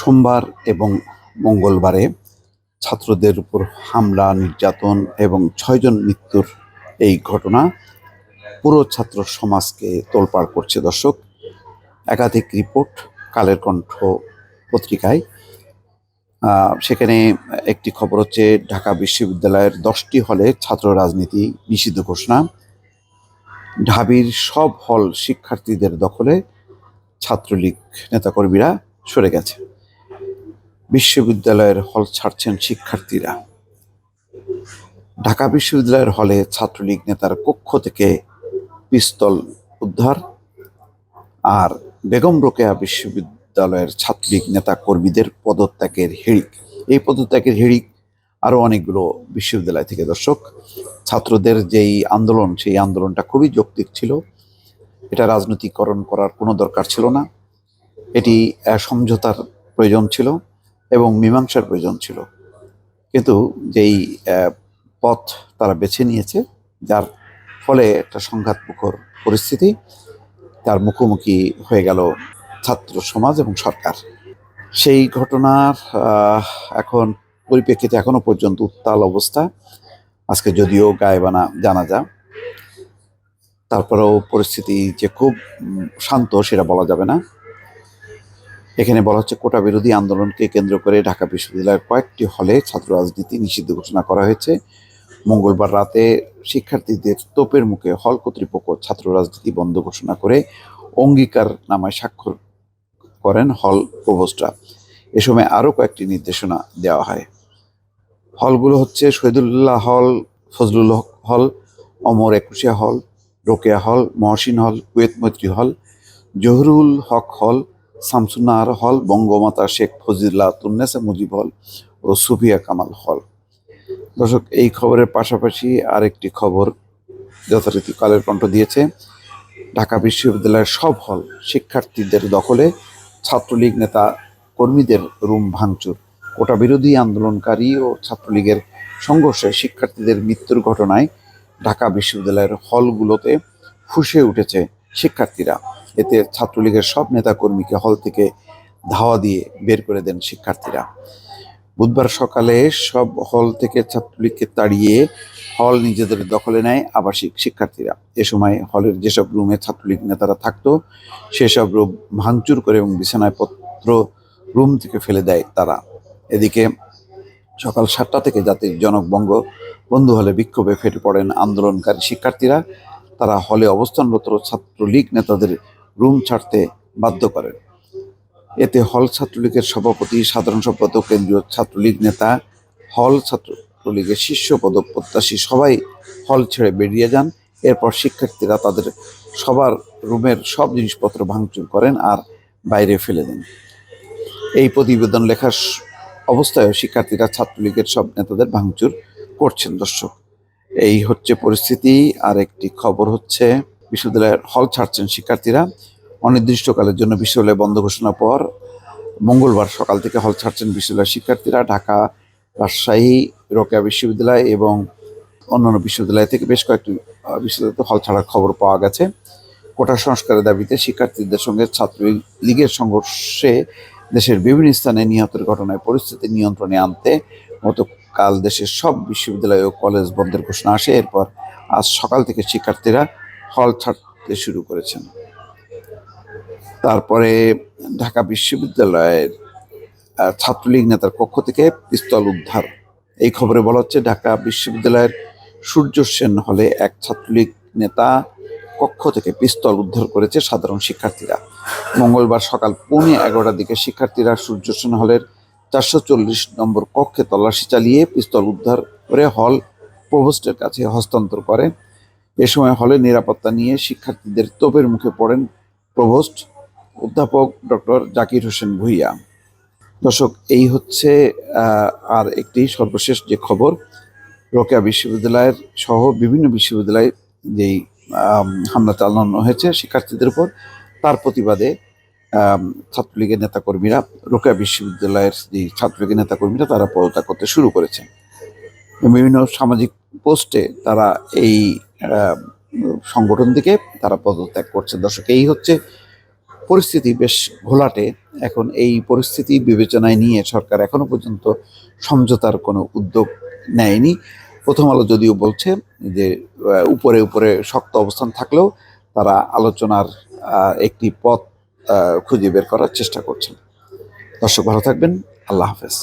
সোমবার এবং মঙ্গলবারে ছাত্রদের উপর হামলা, নির্যাতন এবং ৬ জন মৃত্যুর এই ঘটনা পুরো ছাত্র সমাজকে তোলপাড় করছে। দর্শক, একাধিক রিপোর্ট কালের কণ্ঠ পত্রিকায়। সেখানে একটি খবর হচ্ছে ঢাকা বিশ্ববিদ্যালয়ের 10টি হলে ছাত্র রাজনীতি নিষিদ্ধ ঘোষণা। ঢাবির সব হল শিক্ষার্থীদের দখলে, ছাত্রলীগ নেতাকর্মীরা সরে গেছে। বিশ্ববিদ্যালয়ের হল ছাড়ছেন শিক্ষার্থীরা। ঢাকা বিশ্ববিদ্যালয়ের হলে ছাত্রলীগ নেতার কক্ষ থেকে পিস্তল উদ্ধার। আর বেগম রোকেয়া বিশ্ববিদ্যালয়ের ছাত্রলীগ নেতা কর্মীদের পদত্যাগের হিড়িক। এই পদত্যাগের হিড়িক আরও অনেকগুলো বিশ্ববিদ্যালয় থেকে। দর্শক, ছাত্রদের যেই আন্দোলন, সেই আন্দোলনটা খুবই যৌক্তিক ছিল। এটা রাজনৈতিকরণ করার কোনো দরকার ছিল না। এটি সমঝোতার প্রয়োজন ছিল এবং মীমাংসার প্রয়োজন ছিল। কিন্তু যেই পথ তারা বেছে নিয়েছে, যার ফলে একটা সংঘাতমুখর পরিস্থিতি, তার মুখোমুখি হয়ে গেল ছাত্র সমাজ এবং সরকার। সেই ঘটনার এখন পরিপ্রেক্ষিতে এখনো পর্যন্ত উত্তাল অবস্থা। আজকে যদিও গায়েবানা জানাজা, তারপরেও পরিস্থিতি যে খুব শান্ত সেটা বলা যাবে না। এখানে বলা হচ্ছে, কোটা বিরোধী আন্দোলনকে কেন্দ্র করে ঢাকা বিশ্ববিদ্যালয়ের কয়েকটি হলে ছাত্র রাজনীতি নিষিদ্ধ ঘোষণা করা হয়েছে। মঙ্গলবার রাতে শিক্ষার্থীদের তোপের মুখে হল কর্তৃপক্ষ ছাত্র রাজনীতি বন্ধ ঘোষণা করে অঙ্গীকারনামায় স্বাক্ষর করেন হল প্রভোস্টরা। এ সময় আরও কয়েকটি নির্দেশনা দেওয়া হয়। হলগুলো হচ্ছে শহীদুল্লাহ হল, ফজলুল হক হল, অমর একুশিয়া হল, রোকেয়া হল, মহসিন হল, কুয়েত মৈত্রী হল, জহুরুল হক হল, শামসুন্নাহার হল, বঙ্গমাতা শেখ ফজিলাতুন্নেসা মুজিব হল ও সুফিয়া কামাল হল। দর্শক, এই খবরের পাশাপাশি আরেকটি খবর যথারীতি কালের কণ্ঠ দিয়েছে। ঢাকা বিশ্ববিদ্যালয়ের সব হল শিক্ষার্থীদের দখলে, ছাত্রলীগ নেতা কর্মীদের রুম ভাঙচুর। কোটা বিরোধী আন্দোলনকারী ও ছাত্রলীগের সংঘর্ষে শিক্ষার্থীদের মৃত্যুর ঘটনায় ঢাকা বিশ্ববিদ্যালয়ের হলগুলোতে ফুঁসে উঠেছে শিক্ষার্থীরা। এতে ছাত্রলীগের সব নেতাকর্মীকে হল থেকে ধাওয়া দিয়ে বের করে দেন শিক্ষার্থীরা। বুধবার সকালে সব হল থেকে ছাত্রলীগকে তাড়িয়ে হল নিজেদের দখলে নেয় আবাসিক শিক্ষার্থীরা। এ সময় হলের যেসব রুমে ছাত্রলীগ নেতারা থাকতো, সেসব রুম ভাঙচুর করে এবং বিছানাপত্র রুম থেকে ফেলে দেয় তারা। এদিকে সকাল 7টা থেকে জাতির জনক বঙ্গবন্ধু হলে বিক্ষোভে ফেটে পড়েন আন্দোলনকারী শিক্ষার্থীরা। তারা হলে অবস্থানরত ছাত্রলীগ নেতাদের রুম ছাড়তে বাধ্য করেন। এতে হল ছাত্রলীগের সভাপতি, সাধারণ সম্পাদক, কেন্দ্রীয় ছাত্রলীগ নেতা, হল ছাত্রলীগের শীর্ষ পদপ্রত্যাশী সবাই হল ছেড়ে বেরিয়ে যান। এরপর শিক্ষার্থীরা তাদের সবার রুমের সব জিনিসপত্র ভাঙচুর করেন আর বাইরে ফেলে দেন। এই প্রতিবেদন লেখার অবস্থায় শিক্ষার্থীরা ছাত্রলীগের সব নেতাদের ভাঙচুর করছেন। দর্শক, এই হচ্ছে পরিস্থিতি। আর একটি খবর হচ্ছে, বিশ্ববিদ্যালয়ের হল ছাড়ছেন শিক্ষার্থীরা। অনির্দিষ্টকালের জন্য বিশ্ববিদ্যালয় বন্ধ ঘোষণার পর মঙ্গলবার সকাল থেকে হল ছাড়ছেন বিশ্ববিদ্যালয়ের শিক্ষার্থীরা। ঢাকা, রাজশাহী, রোকেয়া বিশ্ববিদ্যালয় এবং অন্যান্য বিশ্ববিদ্যালয় থেকে বেশ কয়েকটি বিশ্ববিদ্যালয়তে হল ছাড়ার খবর পাওয়া গেছে। কোটা সংস্কারের দাবিতে শিক্ষার্থীদের সঙ্গে ছাত্রলীগের সংঘর্ষে দেশের বিভিন্ন স্থানে নিহতের ঘটনায় পরিস্থিতি নিয়ন্ত্রণে আনতে গতকাল দেশের সব বিশ্ববিদ্যালয় ও কলেজ বন্ধের ঘোষণা আসে। এরপর আজ সকাল থেকে শিক্ষার্থীরা হল ছাড়তে শুরু করেছেন। তারপরে ঢাকা বিশ্ববিদ্যালয়ের ছাত্রলীগ নেতার পক্ষ থেকে পিস্তল উদ্ধার। এই খবরে বলা হচ্ছে, ঢাকা বিশ্ববিদ্যালয়ের সূর্য সেন হলে এক ছাত্রলীগ নেতা কক্ষ থেকে পিস্তল উদ্ধার করেছে সাধারণ শিক্ষার্থীরা। মঙ্গলবার সকাল 11:15টার দিকে শিক্ষার্থীরা সূর্য সেন হলের 440 নম্বর কক্ষে তল্লাশি চালিয়ে পিস্তল উদ্ধার করে হল প্রভোস্টের কাছে হস্তান্তর করে। এ সময় হলে নিরাপত্তা নিয়ে শিক্ষার্থীদের তোপের মুখে পড়েন প্রভোস্ট অধ্যাপক ডক্টর জাকির হোসেন ভূঁইয়া। দর্শক, এই হচ্ছে আর একটি সর্বশেষ যে খবর, রোকেয়া বিশ্ববিদ্যালয়ের সহ বিভিন্ন বিশ্ববিদ্যালয়ে যেই হামলা চালানো হয়েছে শিক্ষার্থীদের উপর, তার প্রতিবাদে ছাত্রলীগের নেতাকর্মীরা, রোকেয়া বিশ্ববিদ্যালয়ের যে ছাত্রলীগের নেতাকর্মীরা, তারা পদত্যাগ করতে শুরু করেছেন। বিভিন্ন সামাজিক পোস্টে তারা এই সংগঠন থেকে তারা পদত্যাগ করছে। দর্শক, এই হচ্ছে পরিস্থিতি বেশ ঘোলাটে। এখন এই পরিস্থিতি বিবেচনায় নিয়ে সরকার এখনো পর্যন্ত সমঝোতার কোনো উদ্যোগ নেয়নি। প্রথম আলো যদিও বলছে যে উপরে উপরে শক্ত অবস্থান থাকলেও তারা আলোচনার একটি পথ খুঁজে বের করার চেষ্টা করছেন। দর্শক ভালো থাকবেন। আল্লাহ হাফেজ।